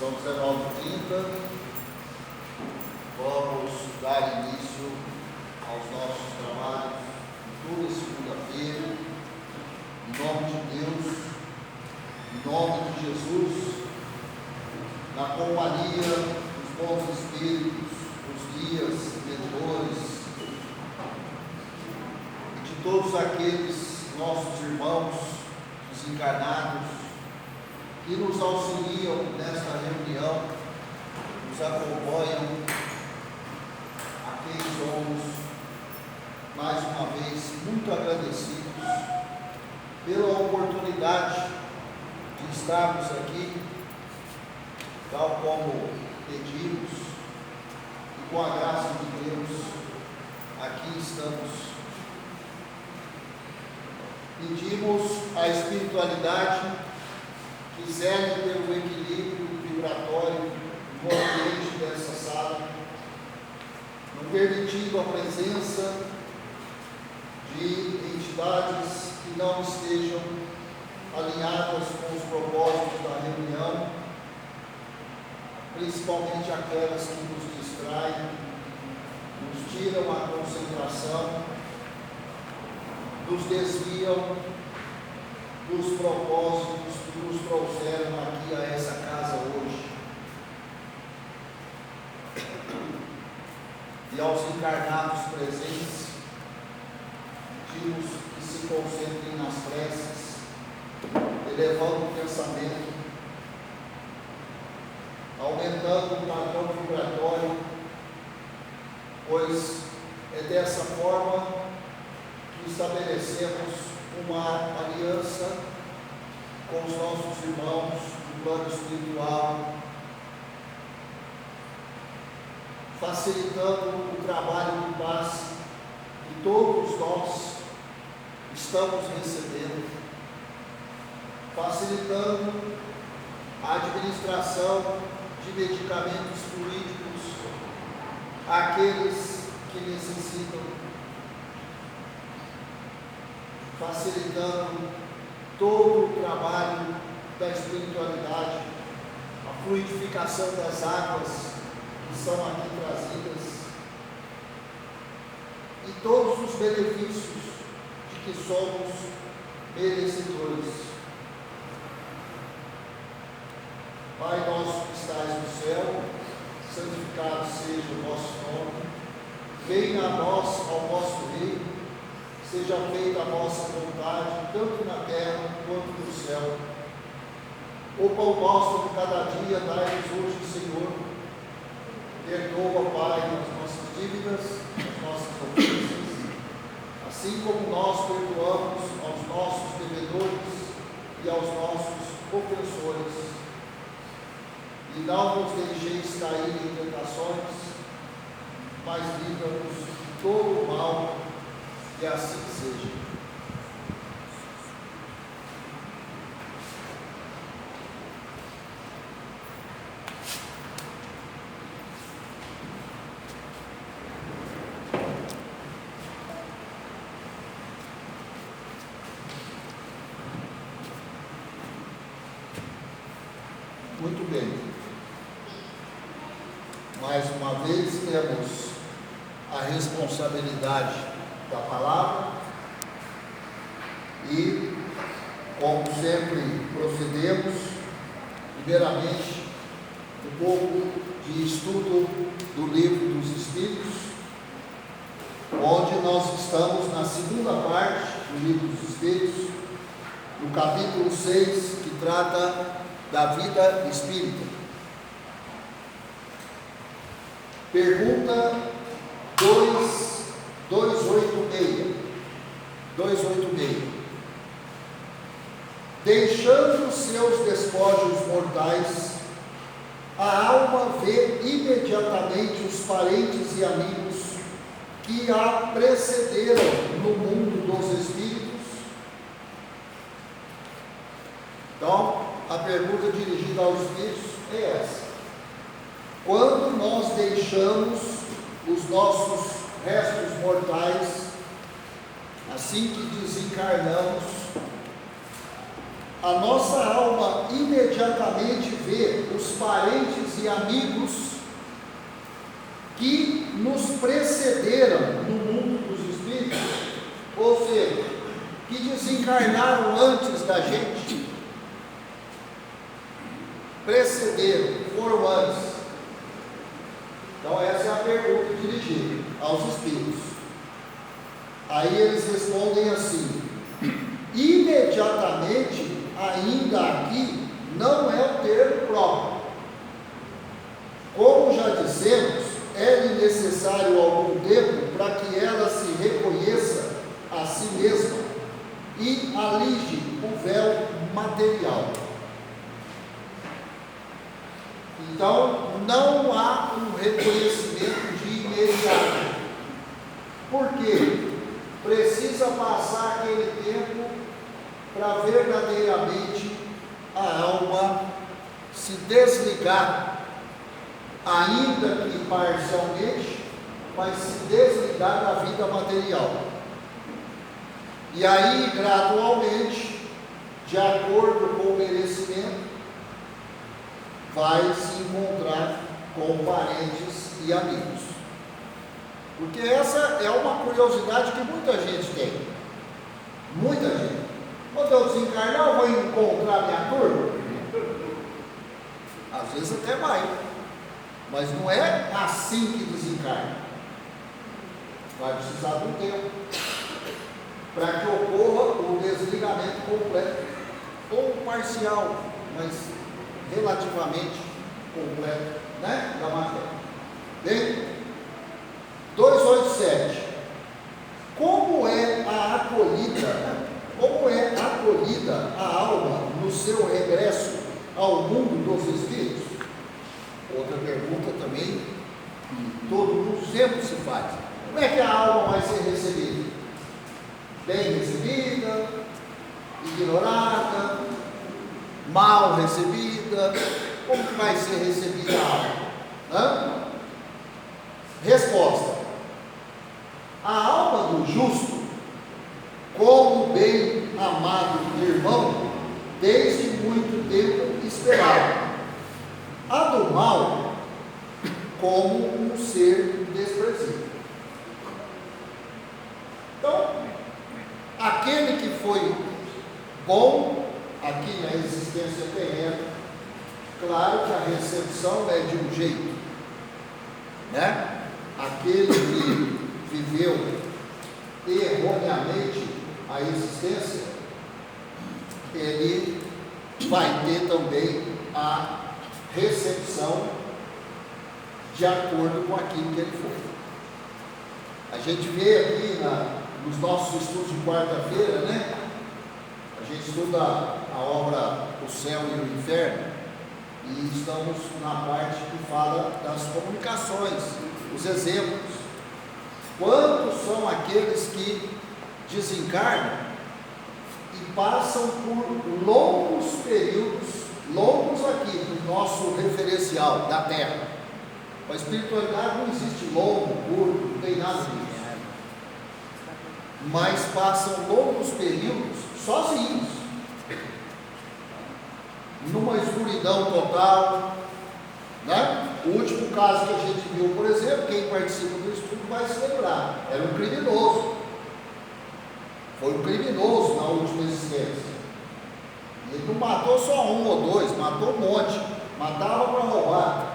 São 19h30, vamos dar início aos nossos trabalhos toda segunda-feira, em nome de Deus, em nome de Jesus, na companhia dos bons espíritos, dos guias, mentores, e de todos aqueles nossos irmãos desencarnados que nos auxiliam nesta reunião, nos acompanham, a quem somos, mais uma vez, muito agradecidos pela oportunidade de estarmos aqui, tal como pedimos, e com a graça de Deus, aqui estamos. Pedimos a espiritualidade que zele pelo equilíbrio vibratório no ambiente dessa sala, não permitindo a presença de entidades que não estejam alinhadas com os propósitos da reunião, principalmente aquelas que nos distraem, nos tiram a concentração, nos desviam dos propósitos que nos trouxeram aqui a essa casa hoje. E aos encarnados presentes, pedimos que se concentrem nas preces, elevando o pensamento, aumentando o padrão vibratório, pois é dessa forma que estabelecemos uma aliança com os nossos irmãos do plano espiritual, facilitando o trabalho de paz que todos nós estamos recebendo, facilitando a administração de medicamentos fluídicos àqueles que necessitam, facilitando todo o trabalho da espiritualidade, a fluidificação das águas que são aqui trazidas e todos os benefícios de que somos merecedores. Pai nosso que estais no céu, santificado seja o vosso nome, venha a nós ao vosso reino, seja feita a vossa vontade, tanto na terra quanto no céu. O pão nosso de cada dia dai-nos hoje, Senhor. Perdoa, Pai, as nossas dívidas, as nossas ofensas, assim como nós perdoamos aos nossos devedores e aos nossos ofensores. E não nos deixeis cair em tentações, mas livra-nos de todo o mal. Que assim seja. Muito bem. Mais uma vez temos a responsabilidade da palavra e, como sempre procedemos, primeiramente um pouco de estudo do Livro dos Espíritos, onde nós estamos na segunda parte do Livro dos Espíritos, no capítulo 6, que trata da vida espírita. Pergunta 286. Deixando seus despojos mortais, a alma vê imediatamente os parentes e amigos que a precederam no mundo dos espíritos. Então, a pergunta dirigida aos espíritos é essa: quando nós deixamos os nossos restos mortais, assim que desencarnamos, a nossa alma imediatamente vê os parentes e amigos que nos precederam no mundo dos espíritos, ou seja, que desencarnaram antes da gente, precederam, foram antes. Então essa é a pergunta dirigida aos espíritos. Aí eles respondem assim: imediatamente, ainda aqui, não é o termo próprio. Como já dissemos, é-lhe necessário algum tempo para que ela se reconheça a si mesma e alige o véu material. Então, não há um reconhecimento de imediato. Por quê? Precisa passar aquele tempo para verdadeiramente a alma se desligar, ainda que parcialmente, mas se desligar da vida material. E aí, gradualmente, de acordo com o merecimento, vai se encontrar com parentes e amigos. Porque essa é uma curiosidade que muita gente tem. Muita gente. Quando eu desencarnar, eu vou encontrar minha turma? Às vezes até vai. Mas não é assim que desencarna. Vai precisar de um tempo para que ocorra o desligamento completo, ou parcial, mas relativamente completo, né, da matéria. Bem, 287. Como é acolhida a alma no seu regresso ao mundo dos espíritos? Outra pergunta também que todo mundo sempre se faz. Como é que a alma vai ser recebida? Bem recebida, ignorada, mal recebida? Como que vai ser recebida a alma? Resposta: a alma do justo, como bem amado irmão, desde muito tempo esperava. A do mal, como um ser desprezível. Então, aquele que foi bom aqui na existência terrena, claro que a recepção é de um jeito, né? Aquele que viveu erroneamente a existência, ele vai ter também a recepção de acordo com aquilo que ele foi. A gente vê aqui nos nossos estudos de quarta-feira, né? A gente estuda a obra O Céu e o Inferno, e estamos na parte que fala das comunicações, os exemplos. Quantos são aqueles que desencarnam e passam por longos períodos, longos aqui no nosso referencial da Terra? A espiritualidade não existe longo, curto, não tem nada disso. Mas passam longos períodos sozinhos, numa escuridão total, né? O último caso que a gente viu, por exemplo, quem participa do estudo vai se lembrar, era um criminoso. Foi um criminoso na última existência. Ele não matou só um ou dois, matou um monte, matava para roubar.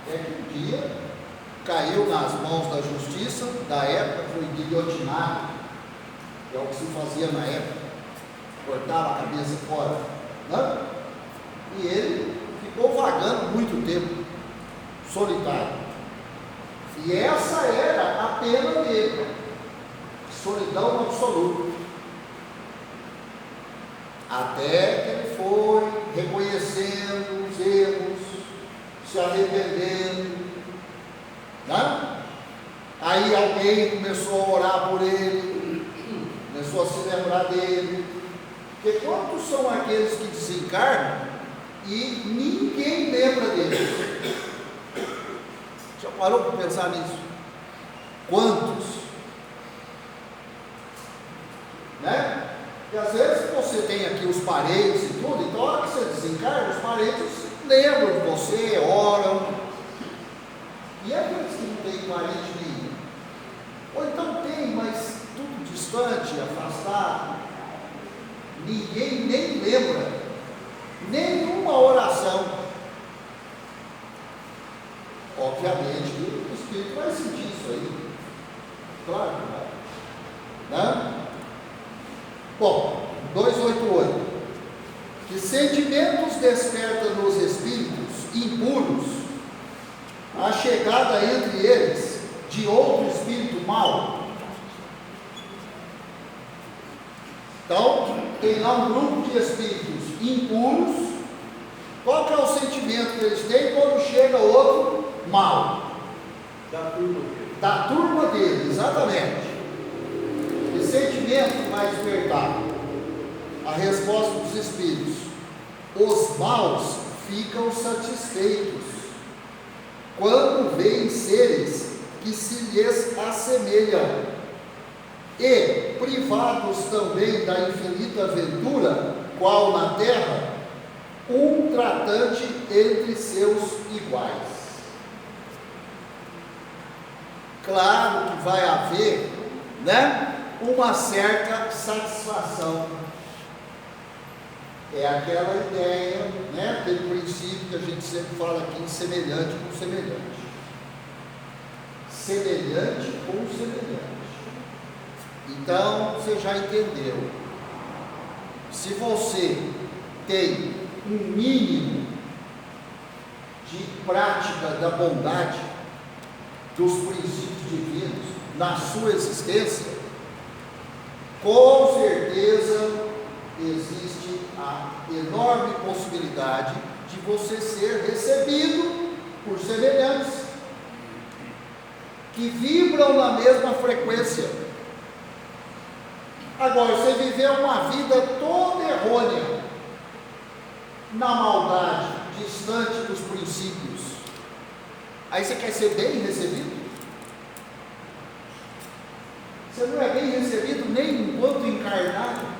Até que um dia caiu nas mãos da justiça da época, foi guilhotinado, que é o que se fazia na época, cortava a cabeça fora, né? E ele ficou vagando muito tempo, solitário. E essa era a pena dele, solidão absoluta. Até que ele foi reconhecendo os erros, se arrependendo, né? Aí alguém começou a orar por ele, começou a se lembrar dele. Porque quantos são aqueles que desencarnam e ninguém lembra deles? Já parou para pensar nisso? Quantos? Né? Porque às vezes você tem aqui os parentes e tudo, então a hora que você desencarna, parentes lembram de você, oram. E aqueles que não têm parente nenhum? Ou então tem, mas tudo distante, afastado. Ninguém nem lembra, nenhuma oração. Obviamente o Espírito vai sentir isso aí. Claro que vai. Né? Bom, 288. Que sentimentos desperta nos espíritos impuros a chegada entre eles de outro espírito mau? Então, tem lá um grupo de espíritos impuros. Qual que é o sentimento que eles têm quando chega outro mau? Da turma dele. Da turma dele, exatamente. Que sentimento vai despertar? A resposta dos espíritos: os maus ficam satisfeitos quando veem seres que se lhes assemelham, e privados também da infinita ventura, qual na terra, um tratante entre seus iguais. Claro que vai haver, né, uma certa satisfação. É aquela ideia, né, aquele princípio que a gente sempre fala aqui, semelhante com semelhante. Semelhante com semelhante. Então, você já entendeu. Se você tem um mínimo de prática da bondade, dos princípios divinos na sua existência, com certeza existe a enorme possibilidade de você ser recebido por semelhantes que vibram na mesma frequência. Agora, você viveu uma vida toda errônea, na maldade, distante dos princípios, aí você quer ser bem recebido? Você não é bem recebido nem enquanto encarnado.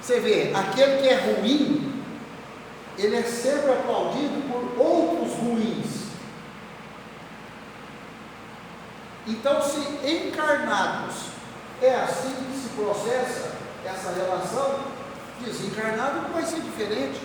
Você vê, aquele que é ruim, ele é sempre aplaudido por outros ruins. Então, se encarnados é assim que se processa essa relação, desencarnado não vai ser diferente.